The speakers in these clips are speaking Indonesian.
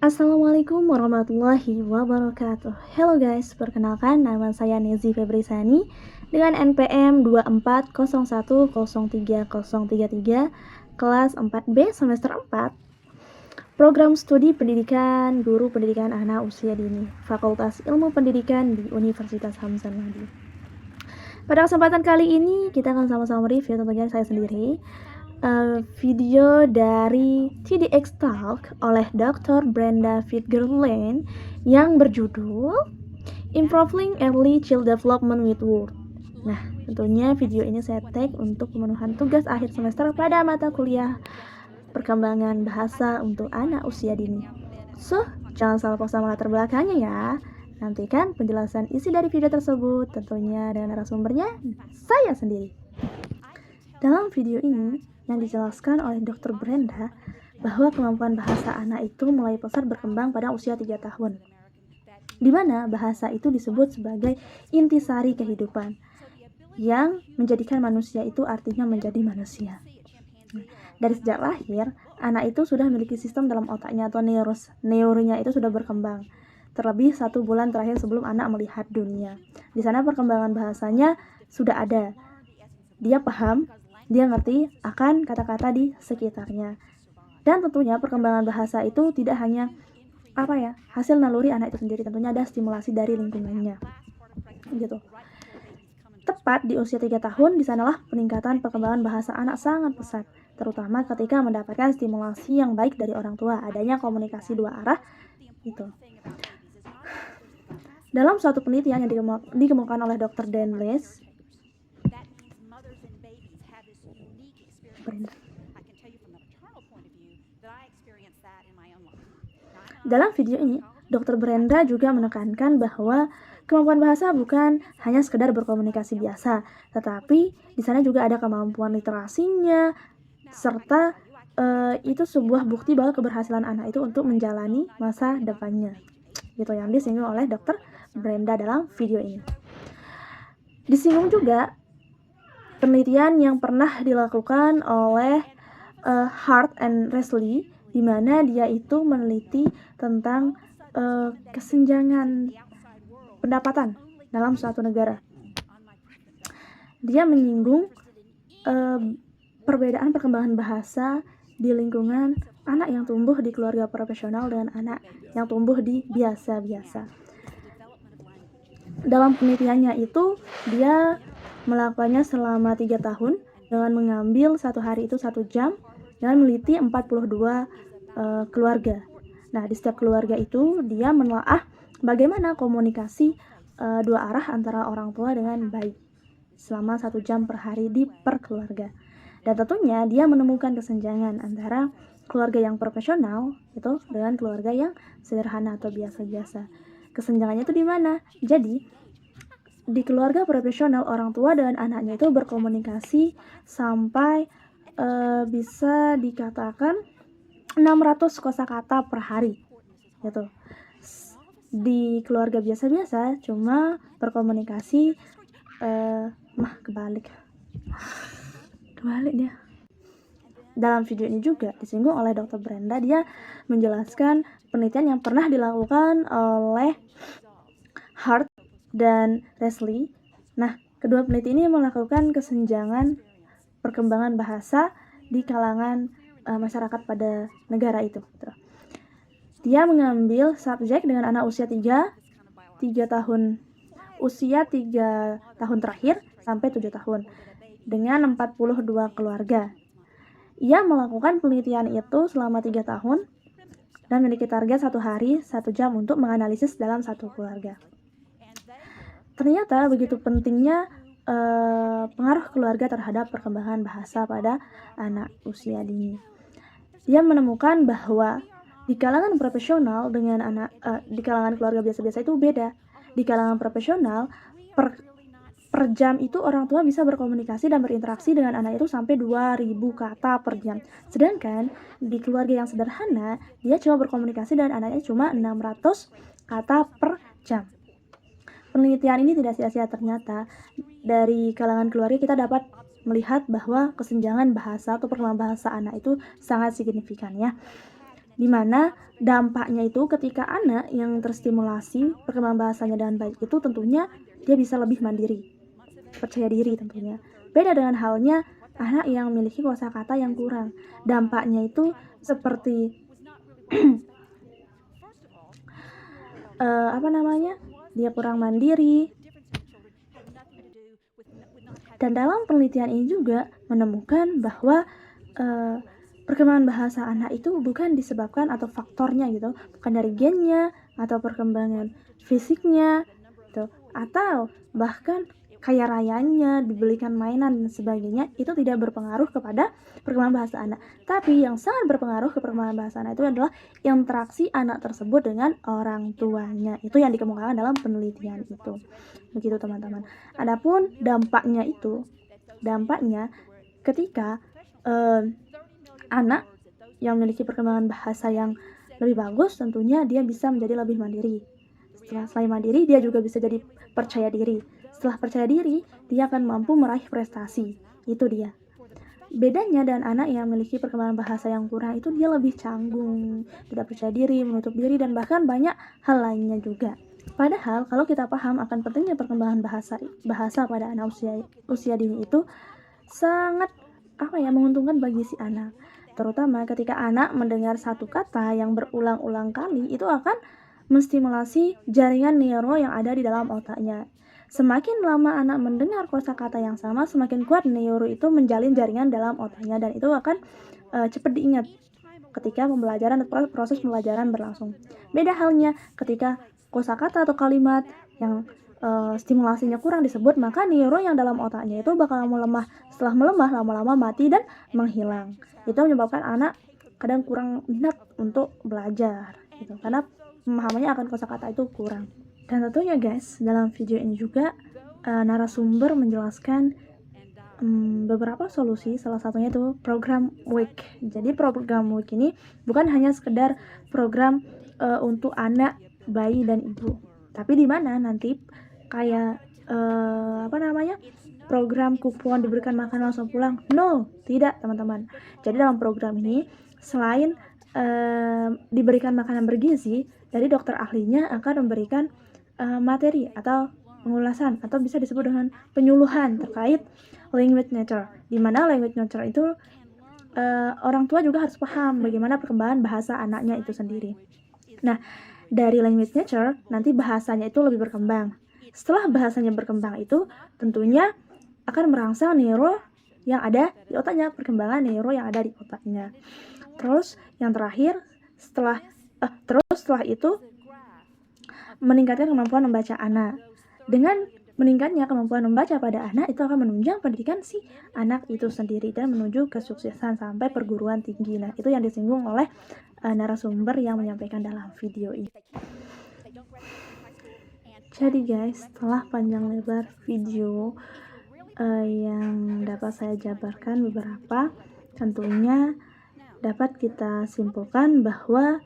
Assalamualaikum warahmatullahi wabarakatuh. Hello guys, perkenalkan nama saya Nezi Febrisani dengan NPM 24010333 kelas 4B semester 4, Program Studi Pendidikan Guru Pendidikan Anak Usia Dini, Fakultas Ilmu Pendidikan di Universitas Hamzah-Madi. Pada kesempatan kali ini kita akan sama-sama review, tentunya saya sendiri, video dari TEDx Talk oleh Dr. Brenda Fitzgerald yang berjudul Improving Early Child Development with Word. Nah, tentunya video ini saya tag untuk pemenuhan tugas akhir semester pada mata kuliah perkembangan bahasa untuk anak usia dini. So, jangan salah paksa latar belakangnya ya. Nantikan penjelasan isi dari video tersebut, tentunya dengan narasumbernya saya sendiri. Dalam video ini, yang dijelaskan oleh Dr. Brenda bahwa kemampuan bahasa anak itu mulai pesat berkembang pada usia 3 tahun, di mana bahasa itu disebut sebagai intisari kehidupan, yang menjadikan manusia itu artinya menjadi manusia. Dari sejak lahir, anak itu sudah memiliki sistem dalam otaknya atau neurnya itu sudah berkembang, terlebih 1 bulan terakhir sebelum anak melihat dunia. Di sana perkembangan bahasanya sudah ada. Dia paham, dia ngerti akan kata-kata di sekitarnya. Dan tentunya perkembangan bahasa itu tidak hanya hasil naluri anak itu sendiri, tentunya ada stimulasi dari lingkungannya. Gitu. Tepat di usia 3 tahun, di sanalah peningkatan perkembangan bahasa anak sangat pesat, terutama ketika mendapatkan stimulasi yang baik dari orang tua, adanya komunikasi 2 arah gitu. Dalam suatu penelitian yang dikemukakan oleh Dr. Dan Les, dalam video ini, Dr. Brenda juga menekankan bahwa kemampuan bahasa bukan hanya sekedar berkomunikasi biasa, tetapi di sana juga ada kemampuan literasinya, serta itu sebuah bukti bahwa keberhasilan anak itu untuk menjalani masa depannya. Gitu yang disinggung oleh Dr. Brenda dalam video ini. Disinggung juga penelitian yang pernah dilakukan oleh Hart and Resley, di mana dia itu meneliti tentang kesenjangan pendapatan dalam suatu negara. Dia menyinggung perbedaan perkembangan bahasa di lingkungan anak yang tumbuh di keluarga profesional dengan anak yang tumbuh di biasa-biasa. Dalam penelitiannya itu, dia melakukannya selama 3 tahun dengan mengambil 1 hari itu 1 jam dan meneliti 42 keluarga. Nah, di setiap keluarga itu dia menelaah bagaimana komunikasi 2 arah antara orang tua dengan baik selama 1 jam per hari per keluarga. Dan tentunya dia menemukan kesenjangan antara keluarga yang profesional itu dengan keluarga yang sederhana atau biasa-biasa. Kesenjangannya itu di mana? Jadi, di keluarga profesional, orang tua dan anaknya itu berkomunikasi sampai bisa dikatakan 600 kosakata per hari gitu. Di keluarga biasa-biasa cuma berkomunikasi kebalik dia. Dalam video ini juga disinggung oleh Dr. Brenda, dia menjelaskan penelitian yang pernah dilakukan oleh Hart dan Resley. Nah, kedua peneliti ini melakukan kesenjangan perkembangan bahasa di kalangan masyarakat pada negara itu. Dia mengambil subjek dengan anak usia 3 tahun terakhir sampai 7 tahun dengan 42 keluarga. Ia melakukan penelitian itu selama 3 tahun dan memiliki target 1 hari 1 jam untuk menganalisis dalam 1 keluarga. Ternyata begitu pentingnya pengaruh keluarga terhadap perkembangan bahasa pada anak usia dini. Dia menemukan bahwa di kalangan profesional dengan di kalangan keluarga biasa-biasa itu beda. Di kalangan profesional per jam itu orang tua bisa berkomunikasi dan berinteraksi dengan anak itu sampai 2000 kata per jam. Sedangkan di keluarga yang sederhana, dia cuma berkomunikasi dengan anaknya cuma 600 kata per jam. Penelitian ini tidak sia-sia, ternyata dari kalangan keluarga kita dapat melihat bahwa kesenjangan bahasa atau perkembangan bahasa anak itu sangat signifikan ya. Dimana dampaknya itu ketika anak yang terstimulasi perkembangan bahasanya dengan baik itu tentunya dia bisa lebih mandiri, percaya diri tentunya. Beda dengan halnya anak yang memiliki kosakata yang kurang. Dampaknya itu seperti dia kurang mandiri. Dan dalam penelitian ini juga menemukan bahwa perkembangan bahasa anak itu bukan disebabkan atau faktornya gitu, bukan dari gennya atau perkembangan fisiknya gitu, atau bahkan kaya rayanya, dibelikan mainan dan sebagainya, itu tidak berpengaruh kepada perkembangan bahasa anak. Tapi yang sangat berpengaruh ke perkembangan bahasa anak itu adalah interaksi anak tersebut dengan orang tuanya. Itu yang dikemukakan dalam penelitian itu. Begitu teman-teman. Adapun dampaknya ketika anak yang memiliki perkembangan bahasa yang lebih bagus, tentunya dia bisa menjadi lebih mandiri. Selain mandiri, dia juga bisa jadi percaya diri. Setelah percaya diri, dia akan mampu meraih prestasi. Itu dia. Bedanya dengan anak yang memiliki perkembangan bahasa yang kurang itu dia lebih canggung, tidak percaya diri, menutup diri, dan bahkan banyak hal lainnya juga. Padahal kalau kita paham akan pentingnya perkembangan bahasa pada anak usia dini itu sangat menguntungkan bagi si anak. Terutama ketika anak mendengar satu kata yang berulang-ulang kali, itu akan menstimulasi jaringan neuro yang ada di dalam otaknya. Semakin lama anak mendengar kosakata yang sama, semakin kuat neuro itu menjalin jaringan dalam otaknya, dan itu akan cepat diingat ketika proses pembelajaran berlangsung. Beda halnya ketika kosakata atau kalimat yang stimulasinya kurang disebut, maka neuro yang dalam otaknya itu bakal melemah. Setelah melemah, lama-lama mati dan menghilang. Itu menyebabkan anak kadang kurang minat untuk belajar gitu, karena pemahamannya akan kosakata itu kurang. Dan tentunya guys, dalam video ini juga narasumber menjelaskan beberapa solusi, salah satunya itu program WIC. Jadi program WIC ini bukan hanya sekedar program untuk anak, bayi, dan ibu, tapi di mana nanti kayak program kupon diberikan makan langsung pulang. No, tidak teman-teman. Jadi dalam program ini selain diberikan makanan bergizi, dari dokter ahlinya akan memberikan materi atau pengulasan atau bisa disebut dengan penyuluhan terkait language nature, di mana language nature itu orang tua juga harus paham bagaimana perkembangan bahasa anaknya itu sendiri. Nah, dari language nature nanti bahasanya itu lebih berkembang. Setelah bahasanya berkembang itu tentunya akan merangsang neuro yang ada di otaknya, perkembangan neuro yang ada di otaknya. Terus yang terakhir setelah itu meningkatkan kemampuan membaca anak. Dengan meningkatnya kemampuan membaca pada anak itu akan menunjang pendidikan si anak itu sendiri dan menuju kesuksesan sampai perguruan tinggi. Nah, itu yang disinggung oleh narasumber yang menyampaikan dalam video ini. Jadi guys, setelah panjang lebar video yang dapat saya jabarkan beberapa, tentunya dapat kita simpulkan bahwa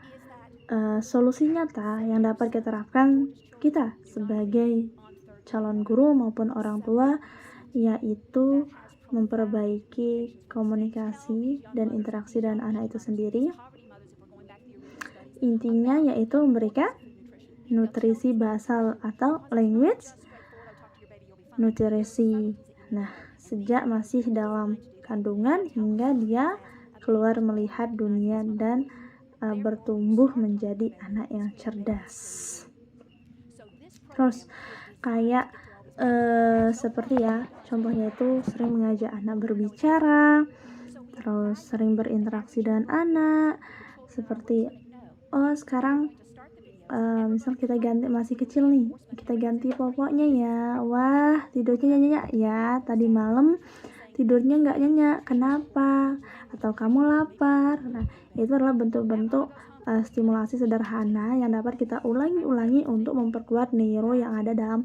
solusi nyata yang dapat kita terapkan kita sebagai calon guru maupun orang tua yaitu memperbaiki komunikasi dan interaksi dengan anak itu sendiri. Intinya yaitu memberikan nutrisi bahasa atau language nutrisi. Nah, sejak masih dalam kandungan hingga dia keluar melihat dunia dan bertumbuh menjadi anak yang cerdas. Terus kayak seperti contohnya itu sering mengajak anak berbicara, terus sering berinteraksi dengan anak, seperti sekarang misal kita ganti, masih kecil nih, kita ganti popoknya ya, wah tidurnya nyenyak ya, tadi malam tidurnya nggak nyenyak, kenapa? Atau kamu lapar? Nah, itu adalah bentuk-bentuk stimulasi sederhana yang dapat kita ulangi untuk memperkuat neuro yang ada dalam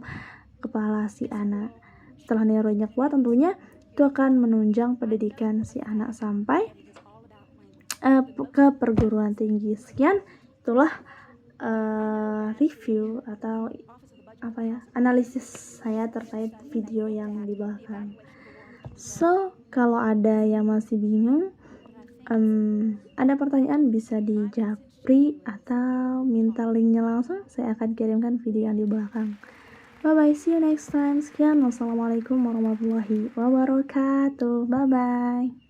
kepala si anak. Setelah neuronya kuat, tentunya itu akan menunjang pendidikan si anak sampai ke perguruan tinggi. Sekian, itulah review atau analisis saya terkait video yang dibawakan. So, kalau ada yang masih bingung, Ada pertanyaan bisa di japri atau minta linknya langsung, saya akan kirimkan video yang di belakang. Bye bye, see you next time. Sekian, wassalamualaikum warahmatullahi wabarakatuh. Bye bye.